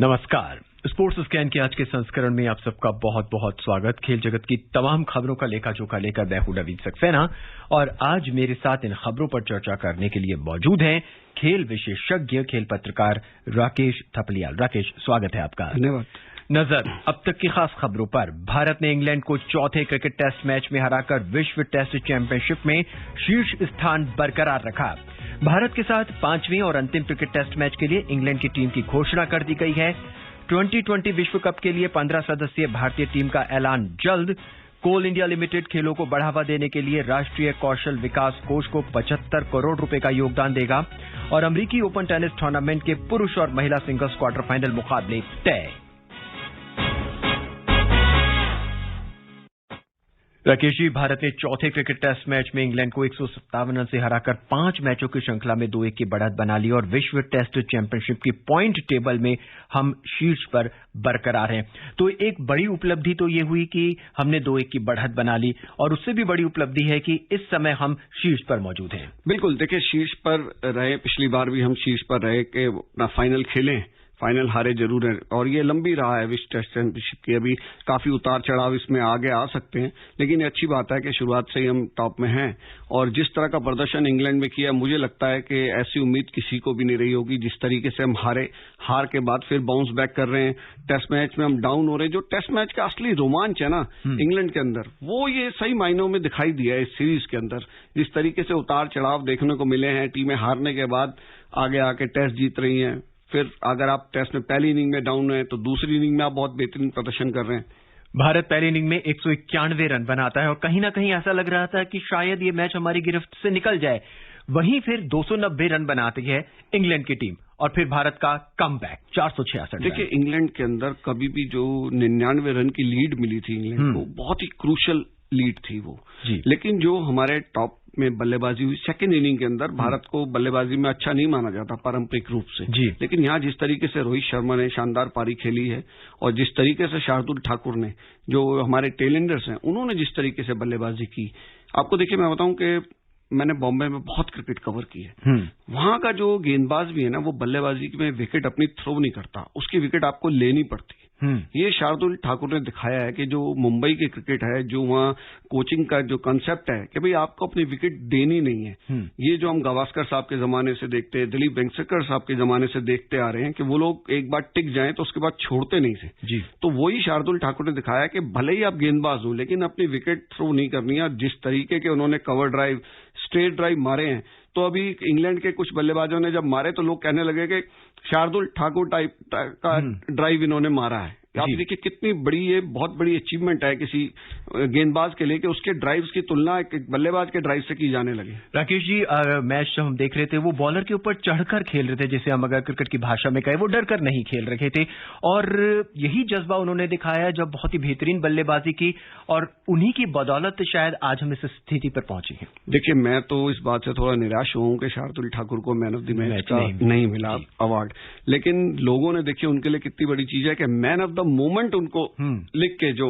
नमस्कार। Sports scan के आज के संस्करण में आप सबका बहुत बहुत स्वागत। खेल जगत की तमाम खबरों का लेखा जोखा लेकर मैं हूं नवीन सक्सेना और आज मेरे साथ इन खबरों पर चर्चा करने के लिए मौजूद हैं खेल विशेषज्ञ, खेल पत्रकार राकेश थपलियाल। राकेश, स्वागत है आपका। धन्यवाद। नजर अब तक की खास खबरों पर। भारत ने इंग्लैंड को चौथे क्रिकेट टेस्ट मैच में हराकर विश्व टेस्ट चैंपियनशिप में शीर्ष स्थान बरकरार रखा। भारत के साथ पांचवें और अंतिम क्रिकेट टेस्ट मैच के लिए इंग्लैंड की टीम की घोषणा कर दी गई है। 2020 विश्व कप के लिए 15 सदस्यीय भारतीय टीम का ऐलान जल्द। कोल इंडिया लिमिटेड खेलों को बढ़ावा देने के लिए राष्ट्रीय कौशल विकास कोष को 75 करोड़ रुपए का योगदान देगा। और अमेरिकी ओपन टेनिस टूर्नामेंट के पुरुष और महिला सिंगल्स क्वार्टर फाइनल मुकाबले तय। राकेश जी, भारत ने चौथे क्रिकेट टेस्ट मैच में इंग्लैंड को 157 रन से हराकर 5 मैचों की श्रृंखला में 2-1 की बढ़त बना ली और विश्व टेस्ट चैंपियनशिप की पॉइंट टेबल में हम शीर्ष पर बरकरार हैं। तो एक बड़ी उपलब्धि तो ये हुई कि हमने 2-1 की बढ़त बना ली और उससे भी बड़ी उपलब्धि है कि इस समय हम शीर्ष पर मौजूद हैं। बिल्कुल, देखिए शीर्ष पर रहे, पिछली बार भी हम शीर्ष पर रहे कि अपना फाइनल खेलें, फाइनल हारे जरूर है और ये लंबी रहा है विश्व टेस्ट चैंपियनशिप की। अभी काफी उतार चढ़ाव इसमें आगे आ सकते हैं, लेकिन ये अच्छी बात है कि शुरुआत से ही हम टॉप में हैं। और जिस तरह का प्रदर्शन इंग्लैंड में किया, मुझे लगता है कि ऐसी उम्मीद किसी को भी नहीं रही होगी। जिस तरीके से हम हार के बाद फिर बाउंस बैक कर रहे हैं, टेस्ट मैच में हम डाउन हो रहे हैं। जो टेस्ट मैच का असली रोमांच है ना इंग्लैंड के अंदर, वो ये सही मायनों में दिखाई दिया है इस सीरीज के अंदर। जिस तरीके से उतार चढ़ाव देखने को मिले हैं, टीमें हारने के बाद आगे आके टेस्ट जीत रही हैं। फिर अगर आप टेस्ट में पहली इनिंग में डाउन है तो दूसरी इनिंग में आप बहुत बेहतरीन प्रदर्शन कर रहे हैं। भारत पहली इनिंग में 191 रन बनाता है और कहीं ना कहीं ऐसा लग रहा था कि शायद ये मैच हमारी गिरफ्त से निकल जाए। वहीं फिर 290 रन बनाती है इंग्लैंड की टीम और फिर भारत का कमबैक 466। देखिए, इंग्लैंड के अंदर कभी भी जो 99 रन की लीड मिली थी इंग्लैंड को, बहुत ही क्रूशल लीड थी वो। लेकिन जो हमारे टॉप में बल्लेबाजी हुई सेकेंड इनिंग के अंदर, भारत को बल्लेबाजी में अच्छा नहीं माना जाता पारंपरिक रूप से, लेकिन यहाँ जिस तरीके से रोहित शर्मा ने शानदार पारी खेली है और जिस तरीके से शार्दुल ठाकुर ने, जो हमारे टेलेंडर्स हैं, उन्होंने जिस तरीके से बल्लेबाजी की। आपको देखिए, मैं बताऊं कि मैंने बॉम्बे में बहुत क्रिकेट कवर की है। वहां का जो गेंदबाज भी है ना, वो बल्लेबाजी में विकेट अपनी थ्रो नहीं करता, उसकी विकेट आपको लेनी पड़ती है। ये शार्दुल ठाकुर ने दिखाया है कि जो मुंबई की क्रिकेट है, जो वहाँ कोचिंग का जो कंसेप्ट है कि भाई आपको अपनी विकेट देनी नहीं है। ये जो हम गावस्कर साहब के जमाने से देखते हैं, दिलीप वेंगसरकर साहब के जमाने से देखते आ रहे हैं कि वो लोग एक बार टिक जाएं तो उसके बाद छोड़ते नहीं थे। तो वही शार्दुल ठाकुर ने दिखाया कि भले ही आप गेंदबाज हो, लेकिन अपनी विकेट थ्रो नहीं करनी है। जिस तरीके के उन्होंने कवर ड्राइव, स्ट्रेट ड्राइव मारे हैं, तो अभी इंग्लैंड के कुछ बल्लेबाजों ने जब मारे तो लोग कहने लगे कि शार्दुल ठाकुर टाइप का ड्राइव इन्होंने मारा है। आप देखिए कितनी बड़ी, ये बहुत बड़ी अचीवमेंट है किसी गेंदबाज के लिए कि उसके ड्राइव्स की तुलना एक बल्लेबाज के ड्राइव से की जाने लगी। राकेश जी, मैच जो हम देख रहे थे वो बॉलर के ऊपर चढ़कर खेल रहे थे, जिसे हम अगर क्रिकेट की भाषा में कहें, वो डर कर नहीं खेल रहे थे और यही जज्बा उन्होंने दिखाया जब बहुत ही बेहतरीन बल्लेबाजी की और उन्हीं की बदौलत शायद आज हम इस स्थिति पर पहुंचे हैं। देखिए, मैं तो इस बात से थोड़ा निराश हूं कि शार्दुल ठाकुर को मैन ऑफ द मैच का नहीं मिला अवार्ड, लेकिन लोगों ने देखिए उनके लिए कितनी बड़ी चीज है कि मैन ऑफ द मोमेंट उनको लिख के, जो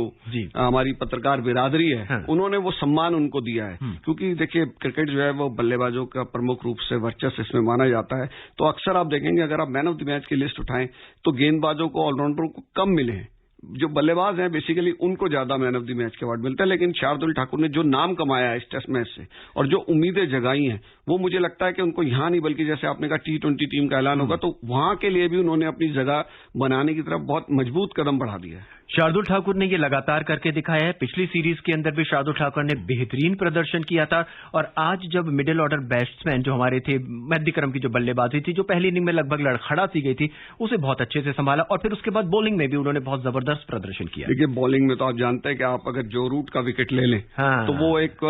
हमारी पत्रकार बिरादरी है, उन्होंने वो सम्मान उनको दिया है। क्योंकि देखिए क्रिकेट जो है वो बल्लेबाजों का प्रमुख रूप से वर्चस्व इसमें माना जाता है। तो अक्सर आप देखेंगे अगर आप मैन ऑफ द मैच की लिस्ट उठाएं तो गेंदबाजों को, ऑलराउंडरों को कम मिले हैं। जो बल्लेबाज हैं बेसिकली उनको ज्यादा मैन ऑफ द मैच के अवार्ड मिलता है। लेकिन शार्दुल ठाकुर ने जो नाम कमाया है इस टेस्ट मैच से और जो उम्मीदें जगाई हैं, वो मुझे लगता है कि उनको यहां नहीं बल्कि जैसे आपने कहा T20 टीम का ऐलान होगा तो वहां के लिए भी उन्होंने अपनी जगह बनाने की तरफ बहुत मजबूत कदम बढ़ा दिया है। शार्दुल ठाकुर ने ये लगातार करके दिखाया है। पिछली सीरीज के अंदर भी शार्दुल ठाकुर ने बेहतरीन प्रदर्शन किया था और आज जब मिडिल ऑर्डर बैट्समैन जो हमारे थे, मध्यक्रम की जो बल्लेबाजी थी, जो पहली इनिंग में लगभग लड़खड़ा सी गई थी, उसे बहुत अच्छे से संभाला और फिर उसके बाद बॉलिंग में भी उन्होंने बहुत जबरदस्त प्रदर्शन किया। देखिए, बॉलिंग में तो आप जानते हैं कि आप अगर जो रूट का विकेट ले लें तो वो एक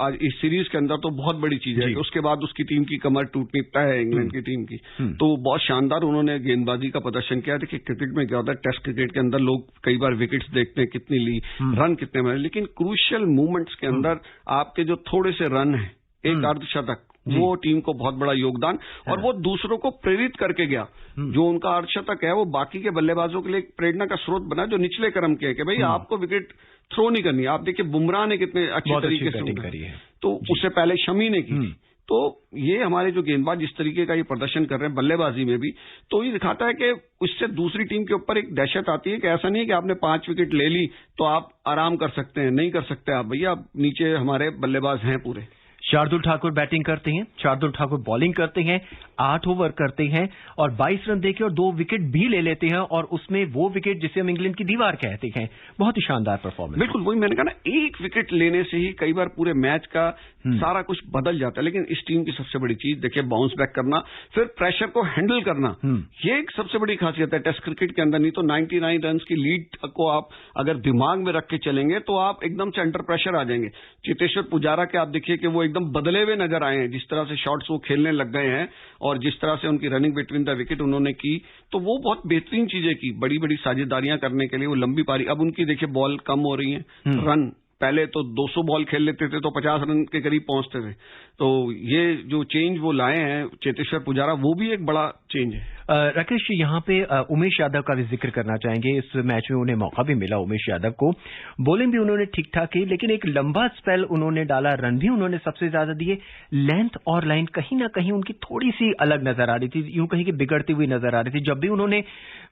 आज इस सीरीज के अंदर तो बहुत बड़ी चीज है। उसके बाद उसकी टीम की कमर टूटनी तय है, इंग्लैंड की टीम की। तो बहुत शानदार उन्होंने गेंदबाजी का प्रदर्शन किया। देखिए, क्रिकेट में क्या होता है, टेस्ट क्रिकेट के अंदर लोग कई बार विकेट्स देखते हैं कितनी ली, रन कितने बने, लेकिन क्रूशियल मूवमेंट्स के अंदर आपके जो थोड़े से रन है, एक अर्धशतक, वो टीम को बहुत बड़ा योगदान और वो दूसरों को प्रेरित करके गया। जो उनका अर्धशतक है वो बाकी के बल्लेबाजों के लिए एक प्रेरणा का स्रोत बना, जो निचले क्रम के है कि भाई आपको विकेट थ्रो नहीं करनी। आप देखिए बुमराह ने कितने अच्छे तरीके से करी है, तो उससे पहले शमी ने की थी। तो ये हमारे जो गेंदबाज जिस तरीके का ये प्रदर्शन कर रहे हैं बल्लेबाजी में भी, तो ये दिखाता है कि उससे दूसरी टीम के ऊपर एक दहशत आती है कि ऐसा नहीं है कि आपने 5 विकेट ले ली तो आप आराम कर सकते हैं, नहीं कर सकते आप भैया, नीचे हमारे बल्लेबाज हैं पूरे। शार्दुल ठाकुर बैटिंग करते हैं, शार्दुल ठाकुर बॉलिंग करते हैं, 8 ओवर करते हैं और 22 रन देके और 2 विकेट भी ले लेते हैं, और उसमें वो विकेट जिसे हम इंग्लैंड की दीवार कहते हैं। बहुत ही शानदार परफॉर्मेंस। बिल्कुल, वही मैंने कहा ना, एक विकेट लेने से ही कई बार पूरे मैच का सारा कुछ बदल जाता है। लेकिन इस टीम की सबसे बड़ी चीज देखिए, बाउंस बैक करना, फिर प्रेशर को हैंडल करना, ये एक सबसे बड़ी खासियत है टेस्ट क्रिकेट के अंदर। नहीं तो 99 रन की लीड को आप अगर दिमाग में रख के चलेंगे तो आप एकदम से अंडर प्रेशर आ जाएंगे। चेतेश्वर पुजारा के आप देखिए कि वो एकदम बदले हुए नजर आए हैं, जिस तरह से शॉट्स वो खेलने लग गए हैं और जिस तरह से उनकी रनिंग बिटवीन द विकेट उन्होंने की, तो वो बहुत बेहतरीन चीजें की, बड़ी बड़ी साझेदारियां करने के लिए। वो लंबी पारी, अब उनकी देखिए बॉल कम हो रही है, रन पहले तो 200 बॉल खेल लेते थे तो 50 रन के करीब पहुंचते थे। तो ये जो चेंज वो लाए हैं चेतेश्वर पुजारा, वो भी एक बड़ा चेंज है। राकेश, यहाँ पे उमेश यादव का भी जिक्र करना चाहेंगे। इस मैच में उन्हें मौका भी मिला, उमेश यादव को। बॉलिंग भी उन्होंने ठीक ठाक की, लेकिन एक लंबा स्पेल उन्होंने डाला, रन भी उन्होंने सबसे ज्यादा दिए। लेंथ और लाइन कहीं ना कहीं उनकी थोड़ी सी अलग नजर आ रही थी, यूं कहीं की बिगड़ती हुई नजर आ रही थी। जब भी उन्होंने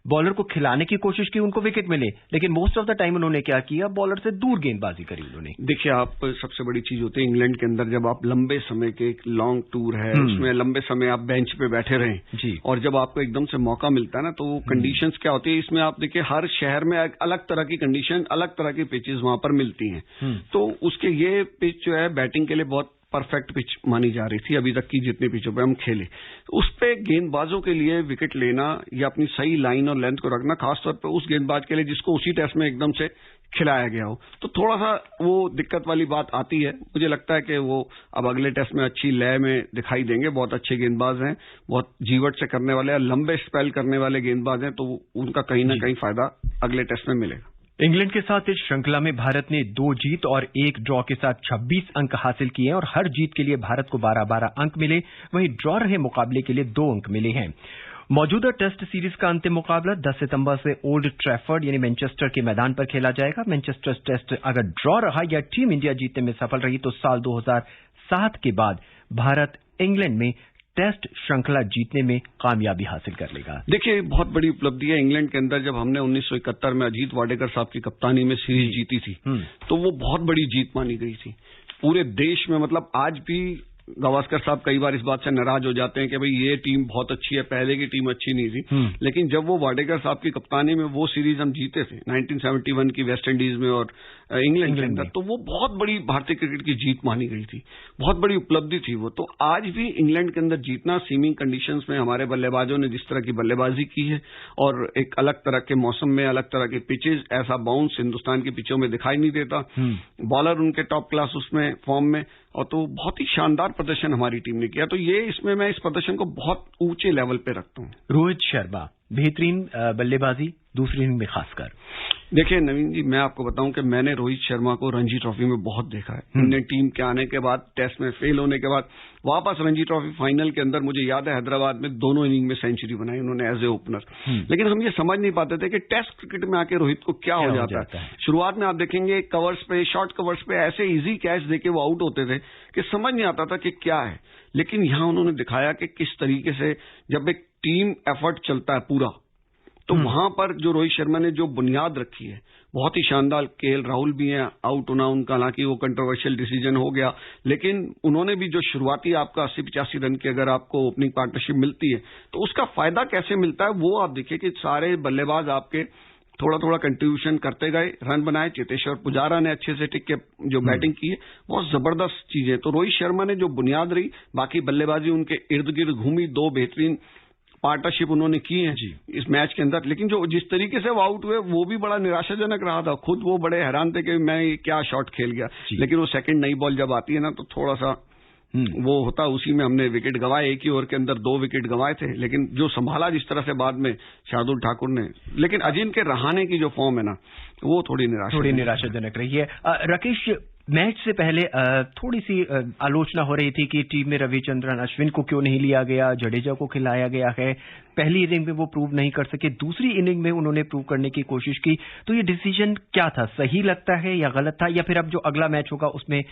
बॉलर को खिलाने की कोशिश की उनको विकेट मिले, लेकिन मोस्ट ऑफ द टाइम उन्होंने क्या किया, बॉलर से दूर गेंदबाजी करी उन्होंने। देखिए, आप सबसे बड़ी चीज होती है इंग्लैंड के अंदर, जब आप लंबे समय के, एक लॉन्ग टूर है, उसमें लंबे समय आप बेंच पे बैठे रहें जी, और जब आपको एकदम से मौका मिलता है ना, तो कंडीशंस क्या होती है इसमें, आप देखिए हर शहर में अलग तरह की कंडीशन, अलग तरह की पिचेस वहां पर मिलती हैं। तो उसके ये पिच जो है बैटिंग के लिए बहुत परफेक्ट पिच मानी जा रही थी अभी तक की जितने पिचों पे हम खेले। उस पे गेंदबाजों के लिए विकेट लेना या अपनी सही लाइन और लेंथ को रखना, खासतौर पर उस गेंदबाज के लिए जिसको उसी टेस्ट में एकदम से खिलाया गया हो, तो थोड़ा सा वो दिक्कत वाली बात आती है। मुझे लगता है कि वो अब अगले टेस्ट में अच्छी लय में दिखाई देंगे। बहुत अच्छे गेंदबाज हैं, बहुत जीवट से करने वाले हैं, लंबे स्पेल करने वाले गेंदबाज हैं, तो उनका कहीं ना कहीं फायदा अगले टेस्ट में मिलेगा। इंग्लैंड के साथ इस श्रृंखला में भारत ने 2 जीत और 1 ड्रॉ के साथ 26 अंक हासिल किए और हर जीत के लिए भारत को 12-12 अंक मिले। वहीं ड्रॉ रहे मुकाबले के लिए 2 अंक मिले हैं। मौजूदा टेस्ट सीरीज का अंतिम मुकाबला 10 सितंबर से ओल्ड ट्रैफर्ड यानी मैनचेस्टर के मैदान पर खेला जाएगा। मैनचेस्टर टेस्ट अगर ड्रॉ रहा या टीम इंडिया जीतने में सफल रही तो साल 2007 के बाद भारत इंग्लैंड में टेस्ट श्रृंखला जीतने में कामयाबी हासिल कर लेगा। देखिए, बहुत बड़ी उपलब्धि है इंग्लैंड के अंदर। जब हमने 1971 में अजीत वाडेकर साहब की कप्तानी में सीरीज जीती थी, तो वो बहुत बड़ी जीत मानी गई थी पूरे देश में। मतलब आज भी गावस्कर साहब कई बार इस बात से नाराज हो जाते हैं कि भाई ये टीम बहुत अच्छी है, पहले की टीम अच्छी नहीं थी। लेकिन जब वो वाडेकर साहब की कप्तानी में वो सीरीज हम जीते थे 1971 की वेस्ट इंडीज में और इंग्लैंड के अंदर, तो वो बहुत बड़ी भारतीय क्रिकेट की जीत मानी गई थी, बहुत बड़ी उपलब्धि थी वो। तो आज भी इंग्लैंड के अंदर जीतना, सीमिंग कंडीशंस में हमारे बल्लेबाजों ने जिस तरह की बल्लेबाजी की है और एक अलग तरह के मौसम में, अलग तरह के पिचेज, ऐसा बाउंस हिंदुस्तान की पिचों में दिखाई नहीं देता। बॉलर उनके टॉप क्लास उसमें फॉर्म में, और तो बहुत ही शानदार प्रदर्शन हमारी टीम ने किया। तो ये इसमें मैं इस प्रदर्शन को बहुत ऊंचे लेवल पे रखता हूँ। रोहित शर्मा बेहतरीन बल्लेबाजी दूसरी इनिंग में खासकर। देखिए नवीन जी, मैं आपको बताऊं कि मैंने रोहित शर्मा को रणजी ट्रॉफी में बहुत देखा है। इंडियन टीम के आने के बाद, टेस्ट में फेल होने के बाद वापस रणजी ट्रॉफी फाइनल के अंदर, मुझे याद है हैदराबाद में दोनों इनिंग में सेंचुरी बनाई उन्होंने एज ए ओपनर। लेकिन हम ये समझ नहीं पाते थे कि टेस्ट क्रिकेट में आके रोहित को क्या हो जाता है। शुरुआत में आप देखेंगे कवर्स पे, शॉर्ट कवर्स पे ऐसे इजी कैच देके वो आउट होते थे कि समझ नहीं आता था कि क्या है। लेकिन यहां उन्होंने दिखाया कि किस तरीके से जब एक टीम एफर्ट चलता है पूरा, तो वहां पर जो रोहित शर्मा ने जो बुनियाद रखी है बहुत ही शानदार। केएल राहुल भी हैं, आउट होना उनका, हालांकि वो कंट्रोवर्शियल डिसीजन हो गया, लेकिन उन्होंने भी जो शुरुआती आपका 80-85 रन की अगर आपको ओपनिंग पार्टनरशिप मिलती है तो उसका फायदा कैसे मिलता है वो आप देखिए कि सारे बल्लेबाज आपके थोड़ा थोड़ा कंट्रीब्यूशन करते गए, रन बनाए। चेतेश्वर पुजारा ने अच्छे से टिक के जो बैटिंग की है, बहुत जबरदस्त चीज है। तो रोहित शर्मा ने जो बुनियाद रही, बाकी बल्लेबाजी उनके इर्द गिर्द घूमी, 2 बेहतरीन पार्टनरशिप उन्होंने की है इस मैच के अंदर। लेकिन जो जिस तरीके से वो आउट हुए वो भी बड़ा निराशाजनक रहा था। खुद वो बड़े हैरान थे कि मैं क्या शॉट खेल गया। लेकिन वो सेकंड नई बॉल जब आती है ना, तो थोड़ा सा वो होता, उसी में हमने विकेट गंवाए। एक ही ओवर के अंदर 2 विकेट गंवाए थे, लेकिन जो संभाला जिस तरह से बाद में शार्दुल ठाकुर ने। लेकिन अजिंक्य रहाणे की जो फॉर्म है ना, वो थोड़ी निराशाजनक रही है। राकेश, मैच से पहले थोड़ी सी आलोचना हो रही थी कि टीम में रविचंद्रन अश्विन को क्यों नहीं लिया गया, जडेजा को खिलाया गया है। पहली इनिंग में वो प्रूव नहीं कर सके, दूसरी इनिंग में उन्होंने प्रूव करने की कोशिश की। तो ये डिसीजन क्या था, सही लगता है या गलत था, या फिर अब जो अगला मैच होगा उसमें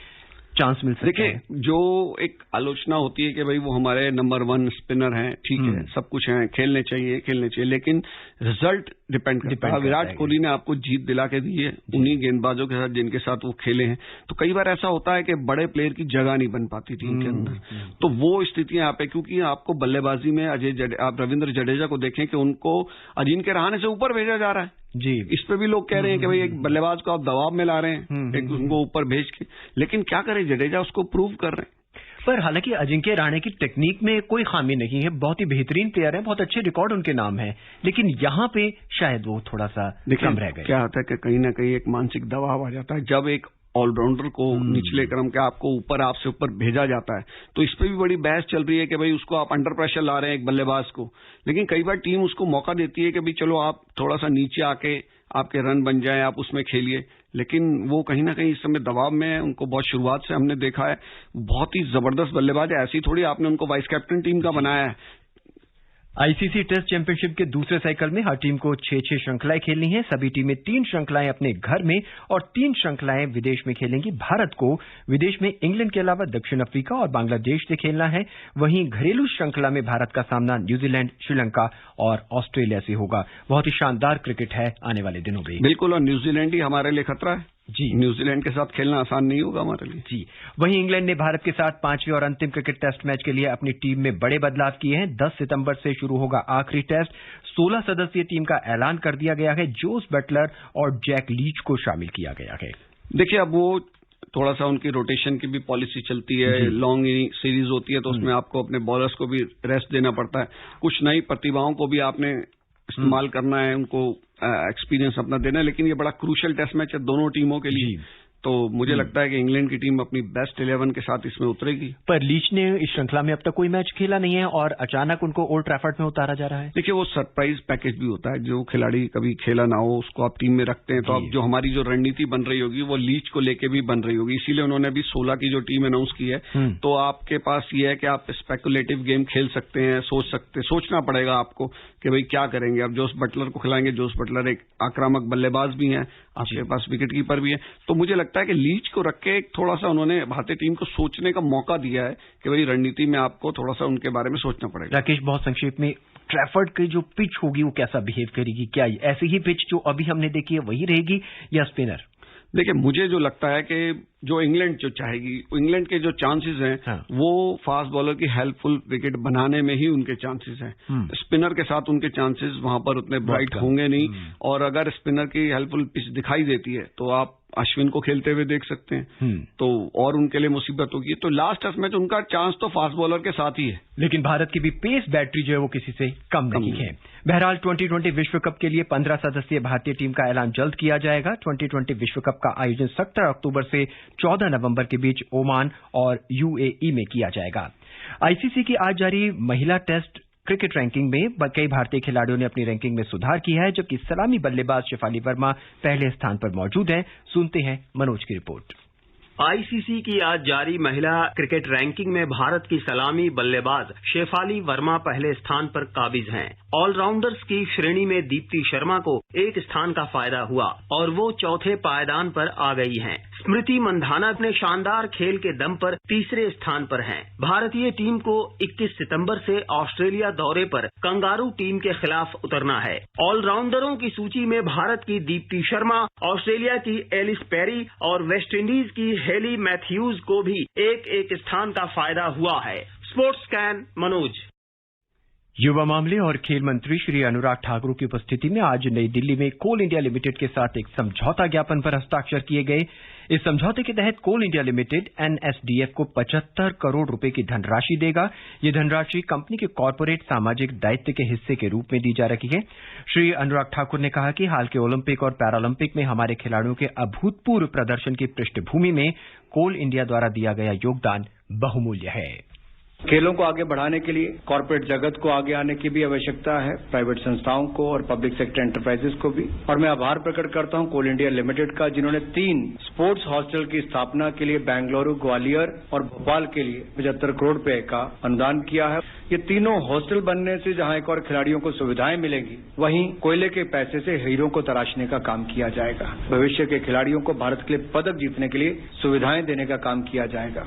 चांस मिल सकता है? देखिए, जो एक आलोचना होती है कि भाई वो हमारे नंबर 1 स्पिनर हैं, ठीक है, सब कुछ है, खेलने चाहिए, लेकिन रिजल्ट डिपेंड करता है। विराट कोहली ने आपको जीत दिला के दी है उन्हीं गेंदबाजों के साथ जिनके साथ वो खेले हैं। तो कई बार ऐसा होता है कि बड़े प्लेयर की जगह नहीं बन पाती टीम के अंदर, तो वो स्थितियां यहाँ पे, क्योंकि आपको बल्लेबाजी में आप रविंद्र जडेजा को देखें कि उनको अजिंक्य रहाणे से ऊपर भेजा जा रहा है जी। इस पे भी लोग कह रहे हैं कि भाई एक बल्लेबाज को आप दबाव में ला रहे हैं, एक उनको ऊपर भेज के, लेकिन क्या करें, जडेजा उसको प्रूव कर रहे हैं। पर हालांकि अजिंक्य रहाणे की टेक्निक में कोई खामी नहीं है, बहुत ही बेहतरीन प्लेयर है, बहुत अच्छे रिकॉर्ड उनके नाम है, लेकिन यहाँ पे शायद वो थोड़ा सा कम रह गए। क्या होता है कि कहीं ना कहीं एक मानसिक दबाव आ जाता है जब एक ऑलराउंडर को निचले क्रम के आपको ऊपर, आपसे ऊपर भेजा जाता है। तो इस पे भी बड़ी बहस चल रही है कि भाई उसको आप अंडर प्रेशर ला रहे हैं एक बल्लेबाज को, लेकिन कई बार टीम उसको मौका देती है कि भाई चलो आप थोड़ा सा नीचे आके आपके रन बन जाए, आप उसमें खेलिए, लेकिन वो कहीं ना कहीं इस समय दबाव में है। उनको बहुत शुरुआत से हमने देखा है, बहुत ही जबरदस्त बल्लेबाज है, ऐसी थोड़ी आपने उनको वाइस कैप्टन टीम का बनाया है। आईसीसी टेस्ट चैंपियनशिप के दूसरे साइकिल में हर टीम को 6-6 श्रृंखलाएं खेलनी है। सभी टीमें 3 श्रृंखलाएं अपने घर में और 3 श्रृंखलाएं विदेश में खेलेंगी। भारत को विदेश में इंग्लैंड के अलावा दक्षिण अफ्रीका और बांग्लादेश से खेलना है। वहीं घरेलू श्रृंखला में भारत का सामना न्यूजीलैंड, श्रीलंका और ऑस्ट्रेलिया से होगा। बहुत ही शानदार क्रिकेट है आने वाले दिनों में। बिल्कुल, और न्यूजीलैंड ही हमारे लिए खतरा है जी। न्यूजीलैंड के साथ खेलना आसान नहीं होगा हमारे लिए जी। वहीं इंग्लैंड ने भारत के साथ 5वें और अंतिम क्रिकेट टेस्ट मैच के लिए अपनी टीम में बड़े बदलाव किए हैं। 10 सितंबर से शुरू होगा आखिरी टेस्ट। 16 सदस्यीय टीम का ऐलान कर दिया गया है। जोस बटलर और जैक लीच को शामिल किया गया है। देखिए, अब वो थोड़ा सा उनकी रोटेशन की भी पॉलिसी चलती है, लॉन्ग सीरीज होती है, तो उसमें आपको अपने बॉलर्स को भी रेस्ट देना पड़ता है। कुछ नई प्रतिभाओं को भी आपने इस्तेमाल करना है, उनको एक्सपीरियंस अपना देना है, लेकिन ये बड़ा क्रूशियल टेस्ट मैच है दोनों टीमों के लिए। तो मुझे लगता है कि इंग्लैंड की टीम अपनी बेस्ट 11 के साथ इसमें उतरेगी। पर लीच ने इस श्रृंखला में अब तक कोई मैच खेला नहीं है और अचानक उनको ओल्ड ट्रैफर्ड में उतारा जा रहा है। देखिए, वो सरप्राइज पैकेज भी होता है, जो खिलाड़ी कभी खेला ना हो उसको आप टीम में रखते हैं। तो अब जो हमारी जो रणनीति बन रही होगी वो लीच को लेके भी बन रही होगी, इसीलिए उन्होंने अभी 16 की जो टीम अनाउंस की है। तो आपके पास ये है कि आप स्पेकुलेटिव गेम खेल सकते हैं, सोचना पड़ेगा आपको कि भाई क्या करेंगे। अब जोस बटलर को खिलाएंगे, जोस बटलर एक आक्रामक बल्लेबाज भी हैं, आपके पास विकेट कीपर भी है। तो मुझे लगता है कि लीच को रख के थोड़ा सा उन्होंने भारतीय टीम को सोचने का मौका दिया है कि भाई रणनीति में आपको थोड़ा सा उनके बारे में सोचना पड़ेगा। राकेश, बहुत संक्षेप में ट्रैफर्ड की जो पिच होगी वो कैसा बिहेव करेगी? क्या ऐसी ही पिच जो अभी हमने देखी है वही रहेगी या स्पिनर? देखिए, मुझे जो लगता है कि जो इंग्लैंड जो चाहेगी, इंग्लैंड के जो चांसेस हैं वो फास्ट बॉलर की हेल्पफुल विकेट बनाने में ही उनके चांसेस हैं। स्पिनर के साथ उनके चांसेस वहां पर उतने ब्राइट होंगे नहीं। और अगर स्पिनर की हेल्पफुल पिच दिखाई देती है तो आप अश्विन को खेलते हुए देख सकते हैं, तो और उनके लिए मुसीबत होगी। तो लास्ट टेस्ट मैच उनका चांस तो फास्ट बॉलर के साथ ही है, लेकिन भारत की भी पेस बैटरी जो है वो किसी से कम नहीं है। बहरहाल 2020 विश्व कप के लिए 15 सदस्यीय भारतीय टीम का ऐलान जल्द किया जाएगा। 2020 विश्व कप का आयोजन 17 अक्टूबर से 14 नवंबर के बीच ओमान और यूएई में किया जाएगा। आईसीसी की आज जारी महिला टेस्ट क्रिकेट रैंकिंग में कई भारतीय खिलाड़ियों ने अपनी रैंकिंग में सुधार किया है, जबकि सलामी बल्लेबाज शेफाली वर्मा पहले स्थान पर मौजूद हैं। सुनते हैं मनोज की रिपोर्ट। आईसीसी की आज जारी महिला क्रिकेट रैंकिंग में भारत की सलामी बल्लेबाज शेफाली वर्मा पहले स्थान पर काबिज हैं। ऑलराउंडर्स की श्रेणी में दीप्ति शर्मा को 1 स्थान का फायदा हुआ और वो चौथे पायदान पर आ गई हैं। स्मृति मंधाना अपने शानदार खेल के दम पर तीसरे स्थान पर हैं। भारतीय टीम को 21 सितंबर से ऑस्ट्रेलिया दौरे पर कंगारू टीम के खिलाफ उतरना है। ऑलराउंडरों की सूची में भारत की दीप्ति शर्मा, ऑस्ट्रेलिया की एलिस पेरी और वेस्टइंडीज की हेली मैथ्यूज को भी 1-1 स्थान का फायदा हुआ है। Sports scan Manoj. युवा मामले और खेल मंत्री श्री अनुराग ठाकुर की उपस्थिति में आज नई दिल्ली में कोल इंडिया लिमिटेड के साथ एक समझौता ज्ञापन पर हस्ताक्षर किए गए। इस समझौते के तहत कोल इंडिया लिमिटेड एनएसडीएफ को 75 करोड़ रुपए की धनराशि देगा। ये धनराशि कंपनी के कॉर्पोरेट सामाजिक दायित्व के हिस्से के रूप में दी जा रही है। श्री अनुराग ठाकुर ने कहा कि हाल के ओलंपिक और पैरालंपिक में हमारे खिलाड़ियों के अभूतपूर्व प्रदर्शन की पृष्ठभूमि में कोल इंडिया द्वारा दिया गया योगदान बहुमूल्य है। खेलों को आगे बढ़ाने के लिए कॉर्पोरेट जगत को आगे आने की भी आवश्यकता है, प्राइवेट संस्थाओं को और पब्लिक सेक्टर एंटरप्राइजेस को भी। और मैं आभार प्रकट करता हूं कोल इंडिया लिमिटेड का, जिन्होंने 3 स्पोर्ट्स हॉस्टल की स्थापना के लिए बेंगलुरु, ग्वालियर और भोपाल के लिए 75 करोड़ रुपए का अनुदान किया है। ये तीनों हॉस्टल बनने से जहां एक और खिलाड़ियों को सुविधाएं मिलेंगी, वहीं कोयले के पैसे से हीरों को तराशने का काम किया जाएगा। भविष्य के खिलाड़ियों को भारत के लिए पदक जीतने के लिए सुविधाएं देने का काम किया जाएगा।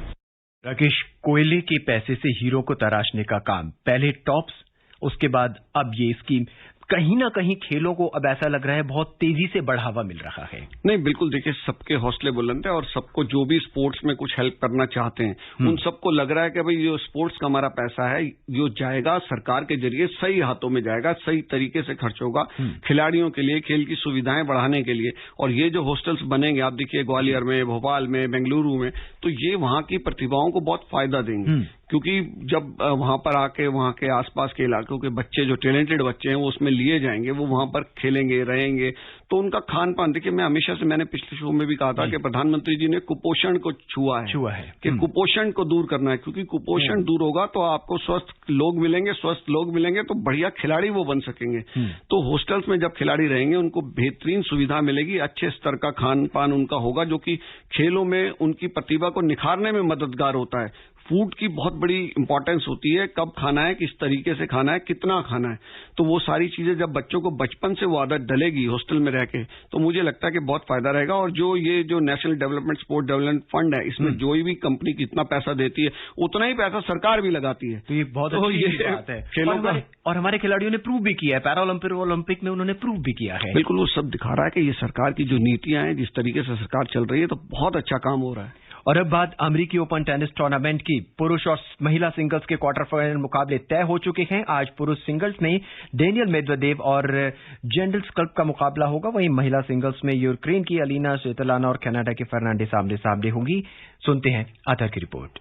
राकेश, कोयले के पैसे से हीरो को तराशने का काम, पहले टॉप्स, उसके बाद अब ये स्कीम, कहीं ना कहीं खेलों को अब ऐसा लग रहा है बहुत तेजी से बढ़ावा मिल रहा है। नहीं, बिल्कुल, देखिए सबके हौसले बुलंद है और सबको जो भी स्पोर्ट्स में कुछ हेल्प करना चाहते हैं उन सबको लग रहा है कि भाई जो स्पोर्ट्स का हमारा पैसा है जो जाएगा सरकार के जरिए सही हाथों में जाएगा, सही तरीके से खर्च होगा खिलाड़ियों के लिए, खेल की सुविधाएं बढ़ाने के लिए। और ये जो हॉस्टल्स बनेंगे, आप देखिए ग्वालियर में, भोपाल में, बेंगलुरु में, तो ये वहां की प्रतिभाओं को बहुत फायदा देंगे, क्योंकि जब वहां पर आके वहां के आसपास के इलाकों के बच्चे, जो टैलेंटेड बच्चे हैं, वो उसमें लिए जाएंगे, वो वहां पर खेलेंगे, रहेंगे, तो उनका खान पान, देखिए मैं हमेशा से, मैंने पिछले शो में भी कहा था कि प्रधानमंत्री जी ने कुपोषण को छुआ है कि कुपोषण को दूर करना है, क्योंकि कुपोषण दूर होगा तो आपको स्वस्थ लोग मिलेंगे तो बढ़िया खिलाड़ी वो बन सकेंगे। तो हॉस्टल्स में जब खिलाड़ी रहेंगे उनको बेहतरीन सुविधा मिलेगी, अच्छे स्तर का खान पान उनका होगा, जो कि खेलों में उनकी प्रतिभा को निखारने में मददगार होता है। फूड की बहुत बड़ी इंपॉर्टेंस होती है, कब खाना है, किस तरीके से खाना है, कितना खाना है, तो वो सारी चीजें जब बच्चों को बचपन से वो आदत डलेगी हॉस्टल में रह के, तो मुझे लगता है कि बहुत फायदा रहेगा। और ये जो national development sport development fund है, इसमें जो भी कंपनी कितना पैसा देती है उतना ही पैसा सरकार भी लगाती है, तो ये बहुत अच्छी बात है। खेलों का और हमारे खिलाड़ियों ने प्रूव भी किया है, पैरा ओलंपिक में उन्होंने प्रूव भी किया है। बिल्कुल, वो सब दिखा रहा है कि ये सरकार की जो नीतियां हैं, जिस तरीके से सरकार चल रही है, तो बहुत अच्छा काम हो रहा है। और अब बात अमेरिकी ओपन टेनिस टूर्नामेंट की। पुरुष और महिला सिंगल्स के क्वार्टर फाइनल मुकाबले तय हो चुके हैं। आज पुरुष सिंगल्स में डेनियल मेदवेदेव और जेंडल स्कल्प का मुकाबला होगा, वहीं महिला सिंगल्स में यूक्रेन की अलीना स्वेतलाना और कनाडा की फर्नांडिस आमने सामने होंगी। सुनते हैं अतः की रिपोर्ट।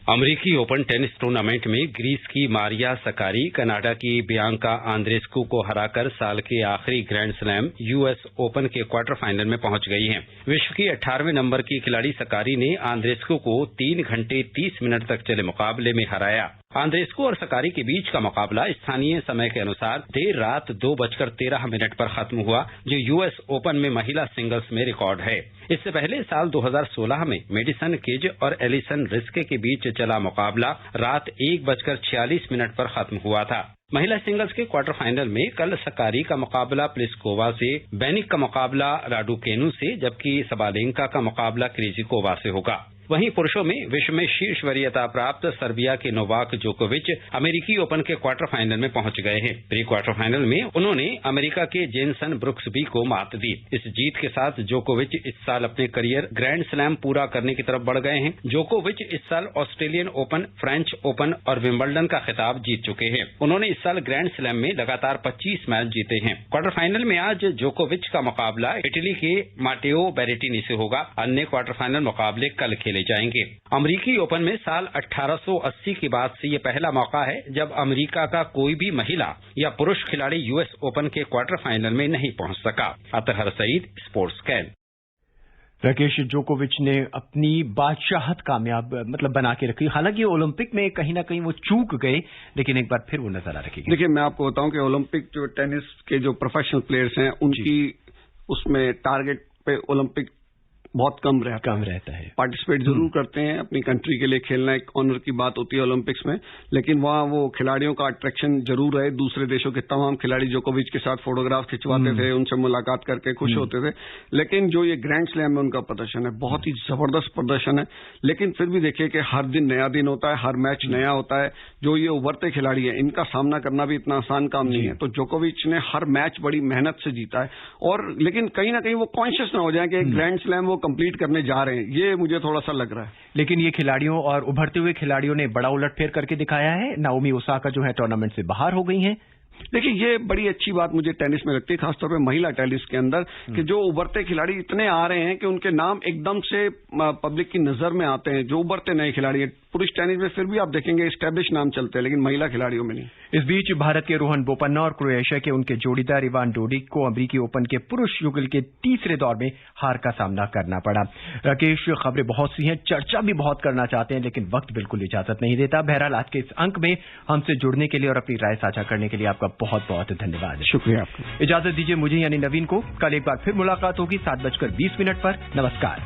अमेरिकी ओपन टेनिस टूर्नामेंट में ग्रीस की मारिया सक्कारी कनाडा की बियांका आंद्रेस्कू को हराकर साल के आखिरी ग्रैंड स्लैम यूएस ओपन के क्वार्टर फाइनल में पहुंच गई हैं। विश्व की 18वें नंबर की खिलाड़ी सक्कारी ने आंद्रेस्कू को 3 घंटे 30 मिनट तक चले मुकाबले में हराया। आंद्रेस्कू और सक्कारी के बीच का मुकाबला स्थानीय समय के अनुसार देर रात 2:13 पर खत्म हुआ, जो यूएस ओपन में महिला सिंगल्स में रिकॉर्ड है। इससे पहले साल 2016 में मेडिसन केज और एलिसन रिस्के के बीच चला मुकाबला रात 1:46 पर खत्म हुआ था। महिला सिंगल्स के क्वार्टर फाइनल में कल सक्कारी का मुकाबला प्लिस्कोवा से, बेनिक का मुकाबला राडुकेनु से, जबकि सबालेंका का मुकाबला क्रीजिकोवा से होगा। वहीं पुरुषों में विश्व में शीर्ष वरीयता प्राप्त सर्बिया के नोवाक जोकोविच अमेरिकी ओपन के क्वार्टर फाइनल में पहुंच गए हैं। प्री क्वार्टर फाइनल में उन्होंने अमेरिका के जेनसन ब्रुक्सबी को मात दी। इस जीत के साथ जोकोविच इस साल अपने करियर ग्रैंड स्लैम पूरा करने की तरफ बढ़ गए हैं। जोकोविच इस साल ऑस्ट्रेलियन ओपन, फ्रेंच ओपन और विंबलडन का खिताब जीत चुके हैं। उन्होंने इस साल ग्रैंड स्लैम में लगातार 25 मैच जीते हैं। क्वार्टर फाइनल में आज जोकोविच का मुकाबला इटली के माटेओ बेरेटिनी से होगा। अन्य क्वार्टर फाइनल मुकाबले कल खेले जाएंगे। अमेरिकी ओपन में साल 1880 के बाद से ये पहला मौका है जब अमेरिका का कोई भी महिला या पुरुष खिलाड़ी यूएस ओपन के क्वार्टर फाइनल में नहीं पहुंच सका। Athar Saeed, sports can. राकेश, जोकोविच ने अपनी बादशाहत कामयाब बना के रखी। हालांकि ओलंपिक में कहीं ना कहीं वो चूक गए, लेकिन एक बार फिर वो नजर आ रखेगी। देखिए, मैं आपको बताऊं कि ओलंपिक जो टेनिस के जो प्रोफेशनल प्लेयर्स हैं, उनकी उसमें टारगेट पे ओलंपिक बहुत कम रहता है। पार्टिसिपेट जरूर करते हैं, अपनी कंट्री के लिए खेलना एक ऑनर की बात होती है ओलंपिक्स में, लेकिन वहां वो खिलाड़ियों का अट्रैक्शन जरूर है। दूसरे देशों के तमाम खिलाड़ी जोकोविच के साथ फोटोग्राफ खिंचवाते थे, उनसे मुलाकात करके खुश होते थे। लेकिन जो ये ग्रैंड स्लैम में उनका प्रदर्शन है, बहुत ही जबरदस्त प्रदर्शन है। लेकिन फिर भी देखिए कि हर दिन नया दिन होता है, हर मैच नया होता है। जो ये उभरते खिलाड़ी है, इनका सामना करना भी इतना आसान काम नहीं है। तो जोकोविच ने हर मैच बड़ी मेहनत से जीता है, और लेकिन कहीं ना कहीं वो कॉन्शियस ना हो जाए कि ग्रैंड स्लैम वो कंप्लीट करने जा रहे हैं, ये मुझे थोड़ा सा लग रहा है। लेकिन ये खिलाड़ियों और उभरते हुए खिलाड़ियों ने बड़ा उलटफेर करके दिखाया है। नाओमी ओसाका जो है टूर्नामेंट से बाहर हो गई हैं। देखिए, ये बड़ी अच्छी बात मुझे टेनिस में लगती है, खासतौर पे महिला टेनिस के अंदर, कि जो उभरते खिलाड़ी इतने आ रहे हैं कि उनके नाम एकदम से पब्लिक की नजर में आते हैं, जो उभरते नए खिलाड़ी हैं। पुरुष टेनिस में फिर भी आप देखेंगे एस्टेब्लिश नाम चलते हैं, लेकिन महिला खिलाड़ियों में नहीं। इस बीच भारत के रोहन बोपन्ना और क्रोएशिया के उनके जोड़ीदार इवान डोडिक को अमेरिकी ओपन के पुरुष युगल के तीसरे दौर में हार का सामना करना पड़ा। राकेश, खबरें बहुत सी हैं, चर्चा भी बहुत करना चाहते हैं, लेकिन वक्त बिल्कुल इजाजत नहीं देता। बहरहाल, आज के इस अंक में हमसे जुड़ने के लिए और अपनी राय साझा करने के लिए आपका बहुत बहुत धन्यवाद। शुक्रिया आपका। इजाजत दीजिए मुझे यानी नवीन को। कल एक बार फिर मुलाकात होगी 7:20 पर। नमस्कार।